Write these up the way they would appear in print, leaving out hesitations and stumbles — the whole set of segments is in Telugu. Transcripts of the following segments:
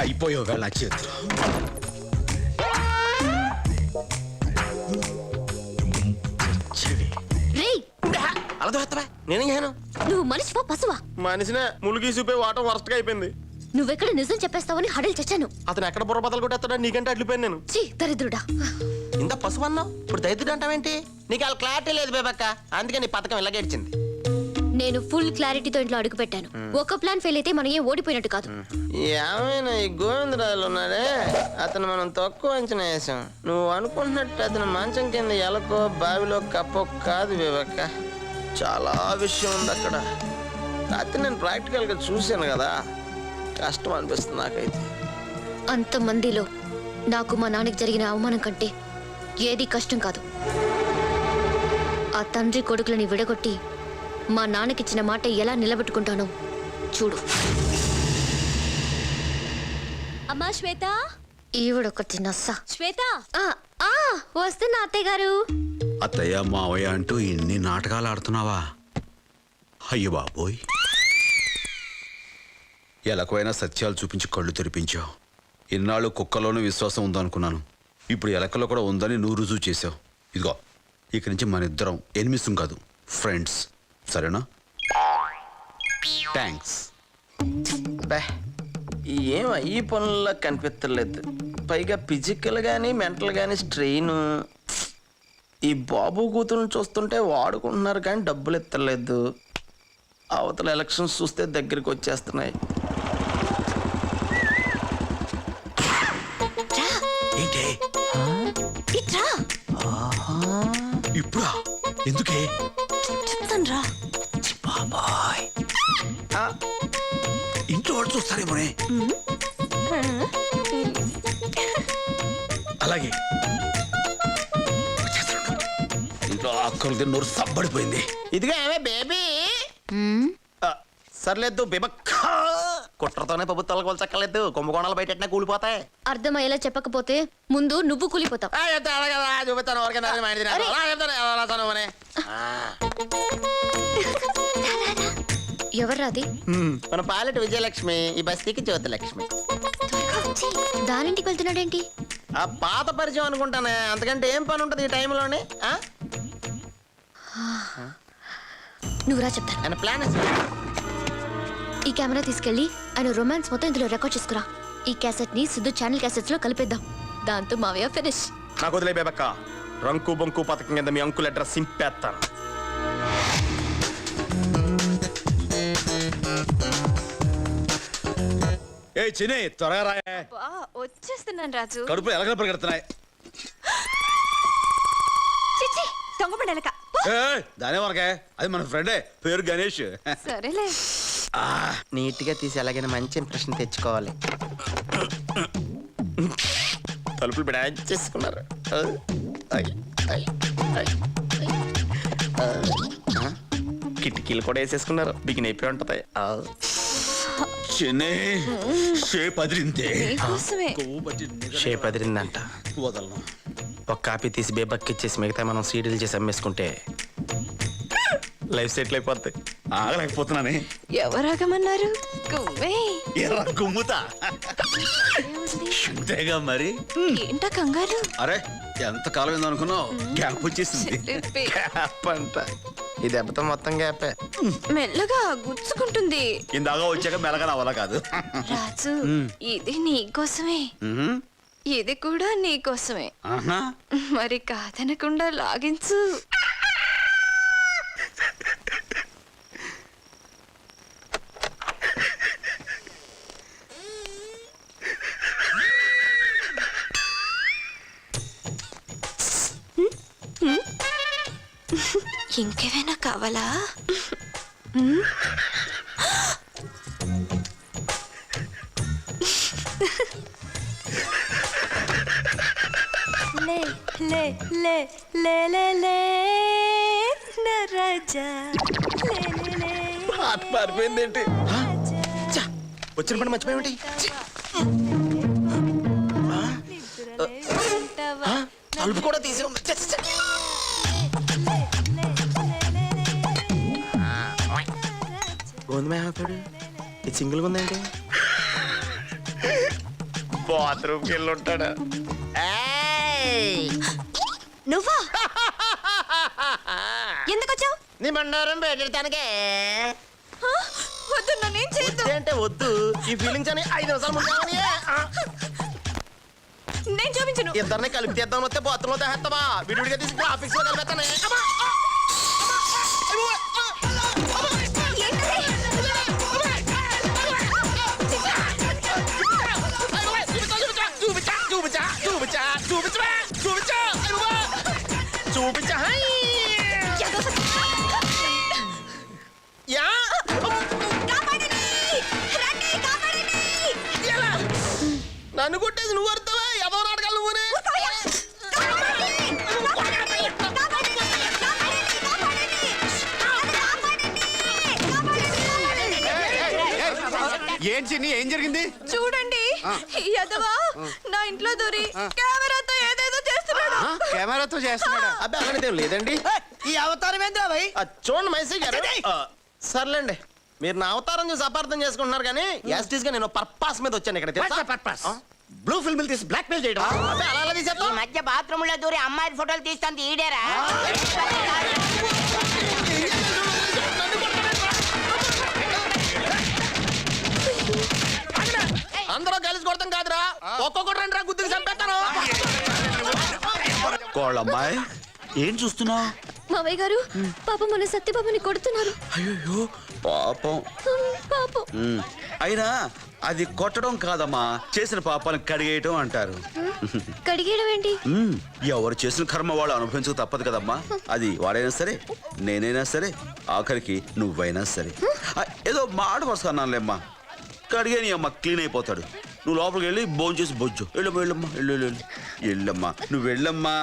అయిపోయావు వేళ చేతులు. అలా దోస్తావా? నేనేం చేయను. నువ్వు మనిషివా పశువా? మనిషినే. ములిగి చూపే వాటం వరస్ట్ గా అయిపోయింది. నువ్వెక్కడ నిజం చెప్పేస్తావని హడలు చచ్చాను. అతను ఎక్కడ బుర్ర బద్దలు కొట్టేస్తాడో నీకంటే అడ్లిపోయాను నేను. చీ దరిద్రుడా. ఇంత పశువు అన్నావు, ఇప్పుడు దరిద్రుడు అంటావేంటి? నీకు వాళ్ళ క్లారిటీ లేదు బేబక్క, అందుకే నీ పథకం ఇలాగేడ్చింది. నేను ఫుల్ క్లారిటీతో ఇంట్లో అడుగు పెట్టాను. ఒక ప్లాన్ ఫెయిల్ అయితే మనం ఏం ఓడిపోయినట్టు కాదు. ఏమైనా ఈ గోవిందరాజులు ఉన్నాడే, అతను మనం తక్కువ అంచనా వేసాం. నువ్వు అనుకుంటున్నట్టు అతను మంచం కింద ఎలకో బావిలో కప్పో కాదు బేబక్క. చాలా విషయం ఉంది అక్కడ. రాత్రి నేను ప్రాక్టికల్ గా చూశాను కదా, కష్టం అనిపిస్తుంది నాకైతే. అంతమందిలో నాకు మా నాన్నకి జరిగిన అవమానం కంటే ఏది కష్టం కాదు. ఆ తండ్రి కొడుకులని విడగొట్టి మా నాన్నకిచ్చిన మాట ఎలా నిలబెట్టుకుంటానో చూడు. అమ్మా శ్వేత. ఈవిడొకటి నస్స. శ్వేత వస్తున్నా అత్తయ్య గారు. అత్తయ్య మావయ్య అంటూ ఇన్ని నాటకాలు ఆడుతున్నావా? అయ్యో బాబోయ్, ఎలకైనా సత్యాలు చూపించి కళ్ళు తెరిపించావు. ఇన్నాళ్ళు కుక్కలోనూ విశ్వాసం ఉందనుకున్నాను, ఇప్పుడు ఎలకలో కూడా ఉందని నువ్వు రుజువు చేసావు. ఇదిగో ఇక్కడి నుంచి మన ఇద్దరం ఎనిమిసం కాదు, ఫ్రెండ్స్, సరేనా? థ్యాంక్స్. ఏం ఈ పనుల్లో కనిపించలేదు. పైగా ఫిజికల్ గానీ మెంటల్ గానీ స్ట్రెయిన్. ఈ బాబు కూతురుని చూస్తుంటే వాడుకుంటున్నారు కానీ డబ్బులు ఎత్తలేదు. అవతల ఎలక్షన్స్ చూస్తే దగ్గరికి వచ్చేస్తున్నాయి. ఇప్పుడా? ఎందుకే? చెప్తాను రా. బాబాయ్, ఇంట్లో వాళ్ళు చూస్తారేమోనే. అలాగే ఇంట్లో అక్కలు నోరు సబ్బడిపోయింది. ఇదిగా ఏమే బేబీ. సర్లేదు బేబక్క, కుట్రతోనే ప్రభుత్వాలకు కొలచక్కలేదు. కుంభకోణాలు బయట కూలిపోతాయి. అర్థమయ్యేలా చెప్పకపోతే ముందు నువ్వు కూలిపోతావు. ఎవర్రాది? మన పాలెట్ విజయలక్ష్మి, ఈ బస్తీకి జ్యోతిలక్ష్మి. దానింటికి వెళ్తున్నాడేంటి? ఆ పాత పరిచయం అనుకుంటానే, అంతకంటే ఏం పని ఉంటుంది ఈ టైంలోనే. నువ్వురా చెప్తాను. ప్లాన్ ఈ కెమెరా తీసుకెళ్లి ఆయన రొమాన్స్ మొత్తం ఇందులో రికార్డ్ చేసుకురా. ఈ క్యాసెట్ ని సిద్ధు ఛానల్ క్యాసెట్స్ లో కలిపేద్దాం. దాంతో మావయ్య ఫినిష్. నాకు వదిలే బేబక్క, రంకు బొంకు పథకం కింద మీ అంకుల్ అడ్రస్ సింపేస్తాను. ఏ చిన్ని, త్వరగా రాయే. వచ్చేస్తున్నాను రాజు. కడుపు ఎలకలు పరిగెడుతున్నాయి. దొంగపడెలక దానే వరకే, అది మన ఫ్రెండే, పేరు గణేష్. సరేలే. నీట్ గా తీసి ఎలాగైనా మంచి ఇంప్రెషన్ తెచ్చుకోవాలి. తలుపులు బిడాచ్ చేసుకున్నారు. కిటికీలు కూడా వేసేసుకున్నారు. బిగిన్ అయిపోయి ఉంటది. షేప్ అదిరిందంట. వదలను. ఒక కాపీ తీసి బేబక్కిచ్చేసి మిగతా మనం సీడీలు చేసి అమ్మేసుకుంటే లైఫ్ సెటిల్ అయిపోద్ది. ఆగలేకపోతున్నానే. ఎవరాగమన్నారు? గుమ్ముతా మరి. ఏంటా కంగారు? అరే ఎంత కాలం ఏందో అనుకున్నావు, గ్యాప్ వచ్చేసింది. గ్యాప్ అంట, ఈ దెబ్బతో మొత్తం గ్యాపే. మెల్లగా గుచ్చుకుంటుంది. ఇందాక వచ్చాక మెల్లగా రావాలా కాదు. రాజు, ఇది నీకోసమే, ఇది కూడా నీకోసమే. మరి కాదనకుండా లాగించు. ఇంకేమైనా కావాలా? లే లే లే లే లే లే నా రాజా, లే లే లే. పాట పారిపోయింది ఏంటి? వచ్చిన పని మర్చిపోయేమిటి? తలుపు కూడా తీసి ఉంది. గోధుమ ఇది సింగిల్గా ఉందేంటి? బాత్రూమ్కి వెళ్ళి ఉంటాడు. నువ్వా ఎందుకు వచ్చావు? నీ బండారం పెట్టడానికే. వద్దు, నన్నేం చేయొద్దు. అంటే వద్దు, ఈ ఫీలింగ్స్ అని 5 నిమిషాలు ముందు నేను చూపించను. ఇద్దరిని కలిపి తీద్దాం వస్తే బాత్రూమ్ లో తెస్తావా? విడివిడిగా తీసుకుని ఆఫీస్ లో కలిపేస్తానే. చూపించా. నన్ను కొట్టేసి నువ్వు అర్థవా? ఎవరో నాటకాలు నువ్వునే. ఏం చిన్ని, ఏం జరిగింది? చూడండి, యదవా నా ఇంట్లో దూరి కెమెరాతో ఏదేదో చేస్తున్నాడు. కెమెరాతో చేస్తున్నాడా? అబ్బా అలాంటిదేం లేదండి. ఈ అవతారం ఏంద్రా భయ్? చూడండి మైసీ గారు. సర్లేండి, మీరు నా అవతారం చూసి అపార్థం చేసుకుంటున్నారు కానీ యాస్టీస్ గా నేను పర్పస్ మీద వచ్చాను ఇక్కడ తెలుసా? బ్లూ ఫిల్మ్ తీసి బ్లాక్ మెయిల్ చేయడం. అబ్బా అలా ఈ తీసేస్తా. మధ్య బాత్రూమ్ లో దూరి అమ్మాయి ఫోటోలు తీస్తాను ఈడేరా? అందరూ కలిసి కొడతాం కాదురా, ఒక్కొక్కటి రండి రా, గుర్తుకు చంపేస్తాను. కోళ్ళమ్మాయి ఏం చూస్తున్నావు? మావయ్య గారు పాపం మన సత్యబాబుని కొడుతున్నారు. అయ్యో పాపం. పాపం. అయినా అది కొట్టడం కాదమ్మా, చేసిన పాపాలను కడిగేయటం అంటారు. కడిగేయడం ఏంటి? ఎవరు చేసిన కర్మ వాళ్ళు అనుభవించక తప్పదు కదమ్మా. అది వాడైనా సరే, నేనైనా సరే, ఆఖరికి నువ్వైనా సరే. ఏదో మాట వస్తున్నానులేమ్మా. కడిగేని అమ్మ క్లీన్ అయిపోతాడు. నువ్వు లోపలికి వెళ్ళి భోజనం చేసి బొజ్జు. వెళ్ళమ్మా వెళ్ళమ్మా వెళ్ళు వెళ్ళమ్మా, నువ్వు వెళ్ళమ్మా.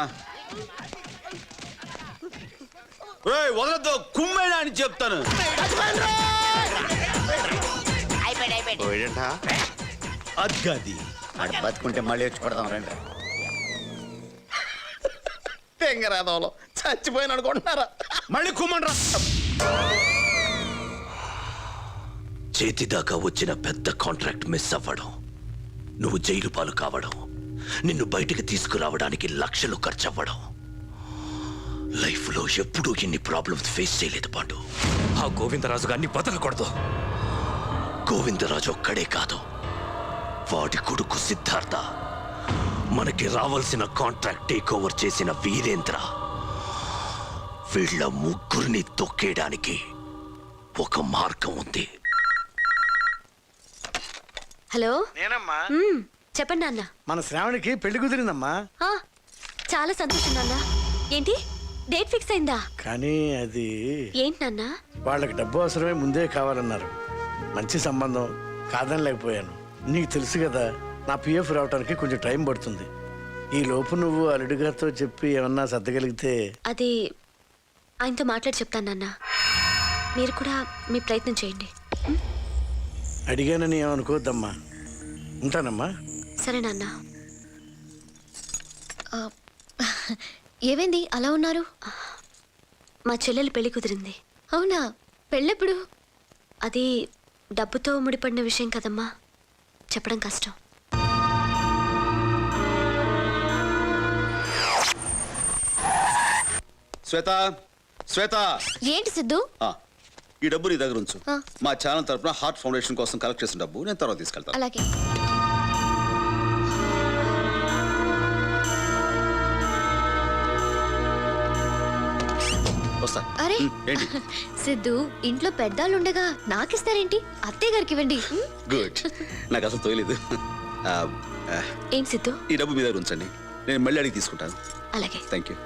వదలతో కుమ్మైనా అని చెప్తాను. అద్గది బతుకుంటే మళ్ళీ వచ్చి పడదాం రండి. తెంగరాదంలో చచ్చిపోయిన అనుకుంటున్నారా? మళ్ళీ కుమ్మండ్రా. చేతిదాకా వచ్చిన పెద్ద కాంట్రాక్ట్ మిస్ అవ్వడం, నువ్వు జైలు పాలు కావడం, నిన్ను బయటికి తీసుకురావడానికి లక్షలు ఖర్చు అవ్వడం, లైఫ్ లో ఎప్పుడూ ఇన్ని ప్రాబ్లమ్స్ ఫేస్ చేయలేదు పాండు. ఆ గోవిందరాజు గారిని బతకూడదు. గోవిందరాజు ఒక్కడే కాదు, వాడి కొడుకు సిద్ధార్థ, మనకి రావాల్సిన కాంట్రాక్ట్ టేక్ ఓవర్ చేసిన వీరేంద్ర, వీళ్ళ ముగ్గురిని తొక్కేయడానికి ఒక మార్గం ఉంది. హలో, నేనమ్మా. చెప్పండి నాన్న. మన శ్రావణికి పెళ్లి కుదిరిందమ్మా. చాలా సంతోషం నాన్న. ఏంటి డేట్ ఫిక్స్ అయిందా? కానీ అది ఏంటి నాన్న? వాళ్ళకి డబ్బు అవసరమే ముందే కావాలన్నారు. మంచి సంబంధం కాదనలేకపోయాను. నీకు తెలుసు కదా, నా పిఎఫ్ రావడానికి కొంచెం టైం పడుతుంది. ఈ లోపు నువ్వు అల్లుడి గారితో చెప్పి ఏమన్నా సర్దగలిగితే. అది ఆయనతో మాట్లాడి చెప్తాను నాన్న. మీరు కూడా మీ ప్రయత్నం చేయండి. అడిగానని ఏమనుకోవద్దమ్మా. ఉంటానమ్మా. సరే నాన్న. ఏమైంది అలా ఉన్నారు? మా చెల్లెలు పెళ్లి కుదిరింది. అవునా? పెళ్ళెప్పుడు? అది డబ్బుతో ముడిపడిన విషయం కదమ్మా, చెప్పడం కష్టం. శ్వేత, శ్వేత, ఏంటి సిద్ధు? ఈ డబ్బు నీ దగ్గర ఉంచు. ఆ. మా ఛానల్ తరపున హార్ట్ ఫౌండేషన్ కోసం కలెక్ట్ చేసిన డబ్బు నేను తర్వాత తీసుకెళ్తాను. అలాగే. వస్తా. అరే ఏంటి? సిద్ధు, ఇంట్లో పెద్దాళ్ళు ఉండగా నాకిస్తారేంటి? అత్తయ్య గారికి ఇవ్వండి. గుడ్. నాకు అసలు తోయలేదు. ఏం సిద్ధు? ఈ డబ్బు మీ దగ్గర ఉంచండి, నేను మళ్ళీ అడిగి తీసుకుంటాను. అలాగే. Thank you.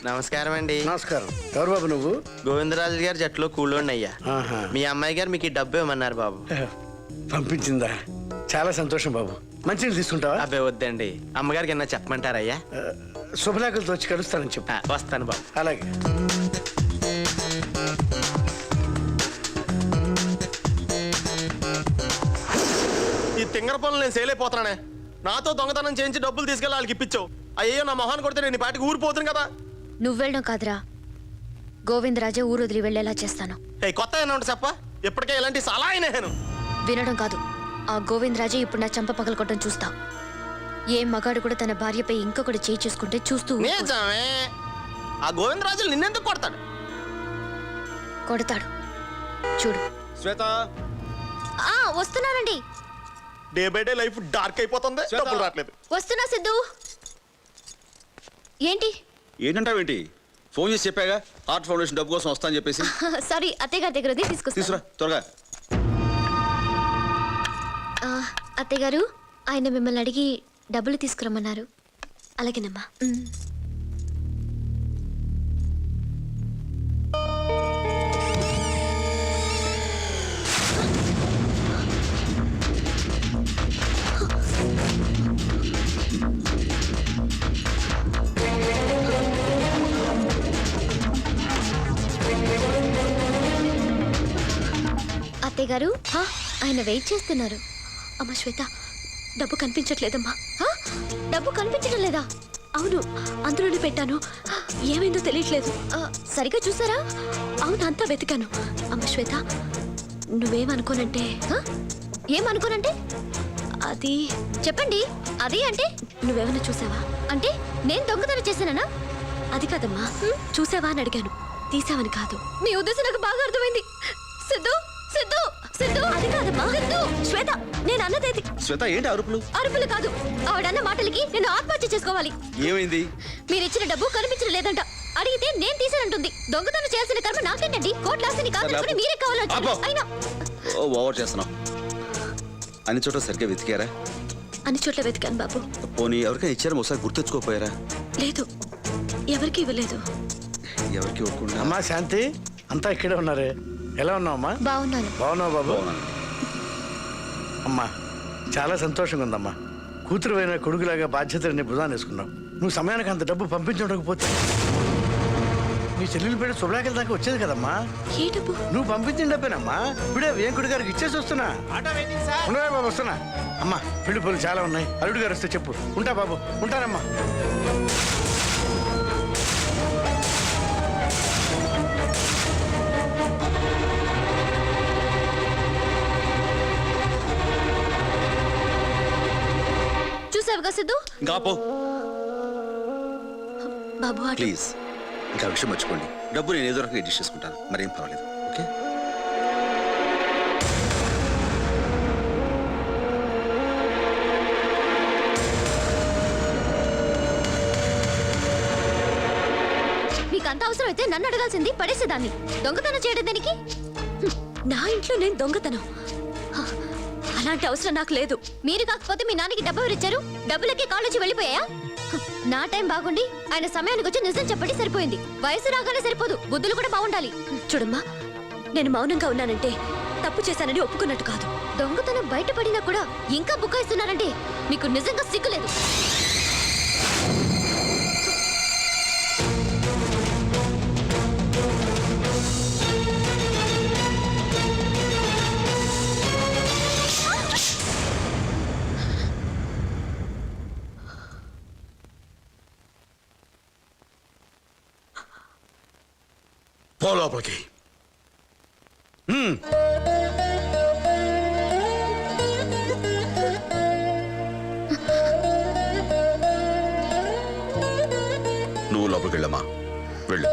నమస్కారం అండి. నమస్కారం. ఎవరు బాబు నువ్వు? గోవిందరాజు గారి జట్లో కూలోండి అయ్యా. ఆహా. మీ అమ్మాయి గారు మీకు ఈ డబ్బు ఇవ్వమన్నారు బాబు. పంపించిందా? చాలా సంతోషం బాబు. మంచినీళ్ళు తీసుకుంటావా? అబ్బాయి వద్దండి, అమ్మగారికి ఏమన్నా చెప్పమంటారయ్యా? శుభలేఖలతో వచ్చి కలుస్తానని చెప్పు. వస్తాను బాబు. అలాగే. ఈ తింగర పనులు నేను సేలైపోతున్నానే. నాతో దొంగతనం చేయించి డబ్బులు తీసుకెళ్ళి వాళ్ళకి ఇప్పించావు. అయ్యో, నా మొహాన్ని కొడితే నేను ఈ పాటికి ఊరిపోతుంది కదా. నువ్వు వెళ్ళడం కాదురా, గోవిందరాజే ఊరు వదిలి వెళ్ళేలా చేస్తాను. కొత్త ఏమన్నా ఉంటే చెప్ప, ఇప్పటికే ఇలాంటి సలహా అయినా వినడం కాదు, ఆ గోవిందరాజే ఇప్పుడు నా చంప పగలకొట్టడం చూస్తా. ఏ మగాడు కూడా తన భార్యపై ఇంకొకటి చేయి చేసుకుంటే చూస్తూ ఊరుకోడు. నిజమే. ఆ గోవిందరాజులు నిన్నెందుకు కొడతాడు? కొడతాడు చూడు. శ్వేత, వస్తున్నానండి. Day by day life dark అయిపోతుంది, డబ్బులు రావట్లేదు. వస్తున్నా సిద్ధు. ఏంటి? ఏంటంటావేంటి? ఫోన్ చేసి చెప్పాగా ఆర్ట్ ఫౌండేషన్ డబ్బు కోసం వస్తా అని చెప్పేసి. సారీ, అత్తయ్య గారి దగ్గర ఉంది, తీసుకొస్తా. తీసురా త్వరగా. అత్తయ్య గారు, ఆయన మిమ్మల్ని అడిగి డబ్బులు తీసుకురమ్మన్నారు. అలాగేనమ్మా. అత్తయ్య గారు, ఆయన వెయిట్ చేస్తున్నారు. అమ్మ శ్వేత, డబ్బు కనిపించట్లేదమ్మా. డబ్బు కనిపించడం లేదా? అవును, అందులోనే పెట్టాను. ఏమైందో తెలియట్లేదు. సరిగ్గా చూసారా? అవును, అంతా వెతికాను. అమ్మ శ్వేత, నువ్వేమనుకోనంటే. ఏమనుకోనంటే? అది చెప్పండి. అది అంటే నువ్వేమైనా చూసావా? అంటే నేను దొంగతనం చేశానా? అది కాదమ్మా, చూసావా అని అడిగాను, తీసావని కాదు. మీ ఉద్దేశం నాకు బాగా అర్థమైంది. సిద్ధు, సిద్ధు, సిద్ధు, అది కాదమ్మా. సిద్ధు, శ్వేత, నేను అన్నదేది. శ్వేత, ఏంటి అరుపులు? అరుపులు కాదు, ఆవిడన్న మాటలకి నేను ఆత్మహత్య చేసుకోవాలి. ఏమైంది? మీరిచ్చిన డబ్బు కనిపించడం లేదంట. అడిగితే నేను తీసానంటుంది. దొంగతనం చేయాల్సిన కర్మ నాకేంటండి? కోట్లాస్తిని కాదని మీరే కావాలంటే. అయినా ఓవర్ చేస్తున్నావు. అన్ని చోట్ల సరిగ్గా వెతికారా? అన్ని చోట్ల వెతికాను బాబు. పోనీ ఎవరికైనా ఇచ్చారా? ఒకసారి గుర్తెచ్చుకోపోయారా? లేదు, ఎవరికి ఇవ్వలేదు. ఎవరికి ఇవ్వకుండా. అమ్మా శాంతి, అంతా ఇక్కడే ఉన్నారే. ఎలా ఉన్నావమ్మా? బాగున్నాను. బాగున్నావు బాబు? అమ్మా, చాలా సంతోషంగా ఉందమ్మా. కూతురు అయిన కొడుకులాగా బాధ్యతని భుజాన్ని వేసుకున్నావు. నువ్వు సమయానికి అంత డబ్బు పంపించకపోతే నీ చెల్లెలు పేరు శుభ్రాకెల దాకా వచ్చేది కదమ్మా. ఏ డబ్బు? నువ్వు పంపించిన డబ్బేనమ్మా. ఇప్పుడే వేంకుడి గారికి ఇచ్చేసి వస్తున్నా. ఉండవే బాబు, వస్తున్నా. అమ్మా, పెళ్లి పనులు చాలా ఉన్నాయి. అల్లుడు గారు వస్తే చెప్పు. ఉంటా బాబు, ఉంటానమ్మా. చూసావుగా సిద్ధు? కాపో బాబు, ప్లీజ్, ఇంకా విషయం మర్చిపోండి. డబ్బు నేను ఏదో రకంగా అడ్జస్ట్ చేసుకుంటాను, మరేం పర్వాలేదు. ఓకే? మీకు అంత అవసరం అయితే నన్ను అడగాల్సింది, పడేసేదాన్ని. దొంగతనం చేయడం దానికి? నా ఇంట్లో నేను దొంగతనం? అలాంటి అవసరం నాకు లేదు. మీరు కాకపోతే మీ నాన్నకి డబ్బు ఎవరిచ్చారు? డబ్బులకే కాళ్ళొచ్చి వెళ్ళిపోయా? నా టైం బాగుండి ఆయన సమయానికి వచ్చి నిజం చెప్పండి, సరిపోయింది. వయసు రాగానే సరిపోదు, బుద్ధులు కూడా బాగుండాలి. చూడమ్మా, నేను మౌనంగా ఉన్నానంటే తప్పు చేశానని ఒప్పుకున్నట్టు కాదు. దొంగతనం బయటపడినా కూడా ఇంకా బుకాయిస్తున్నారంటే మీకు నిజంగా సిగ్గులేదు. పో లోపలికి. నువ్వు లోపలికి వెళ్ళమ్మా, వెళ్ళు.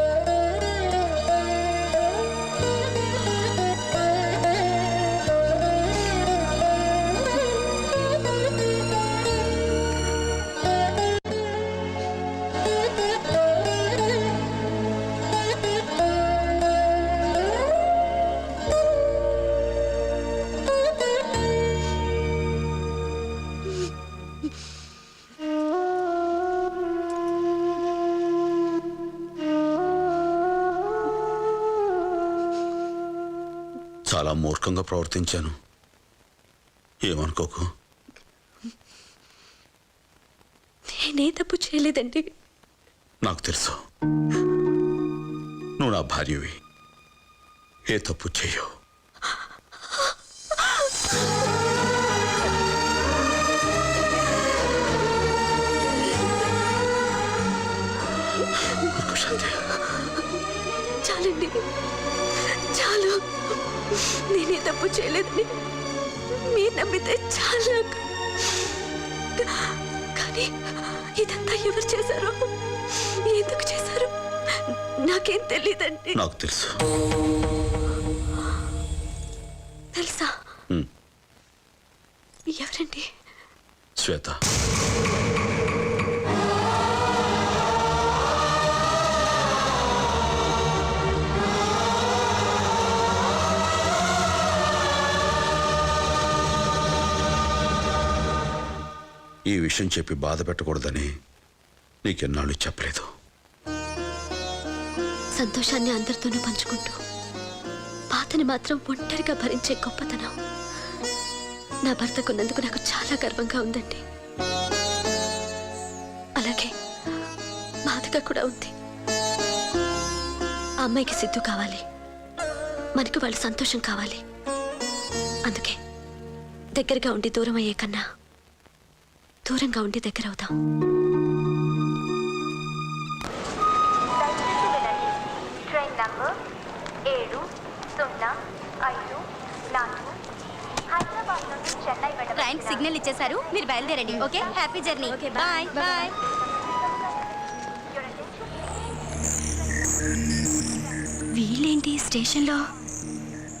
చాలా మూర్ఖంగా ప్రవర్తించాను, ఏమనుకోకు. నేనే తప్పు చేయలేదండి. నాకు తెలుసు, నువ్వు నా భార్యవి, ఏ తప్పు చేయవు. చాలా చాలండి, చాలు. నేనే తప్పు చేయలేదని మీరు నమ్మితే చాలు నాకు. కానీ ఇదంతా ఎవరు చేశారో, ఎందుకు చేశారో నాకేం తెలీదండి. నాకు తెలుసు. తెలుసా? ఉమ్, ఎవరండి? శ్వేత. ఈ విషయం చెప్పి బాధ పెట్టకూడదని నీకెన్నాళ్ళు చెప్పలేదు. సంతోషాన్ని అందరితోనూ పంచుకుంటూ బాధని మాత్రం ఒంటరిగా భరించే గొప్పతనం నా భర్తకున్నందుకు నాకు చాలా గర్వంగా ఉందండి. అలాగే బాధగా కూడా ఉంది. ఆ అమ్మాయికి సిద్ధు కావాలి, మనకి వాళ్ళ సంతోషం కావాలి. అందుకే దగ్గరగా ఉండి దూరం అయ్యే కన్నా దూరంగా ఉండి దగ్గర అవుదాం. ట్రైన్ నంబర్ 705 హైదరాబాద్ నుండి చెన్నై ట్రైన్ సిగ్నల్ ఇచ్చేశారు, మీరు బయలుదేరండి. Okay, happy journey. Okay, bye bye. వీళ్ళేంటి స్టేషన్లో?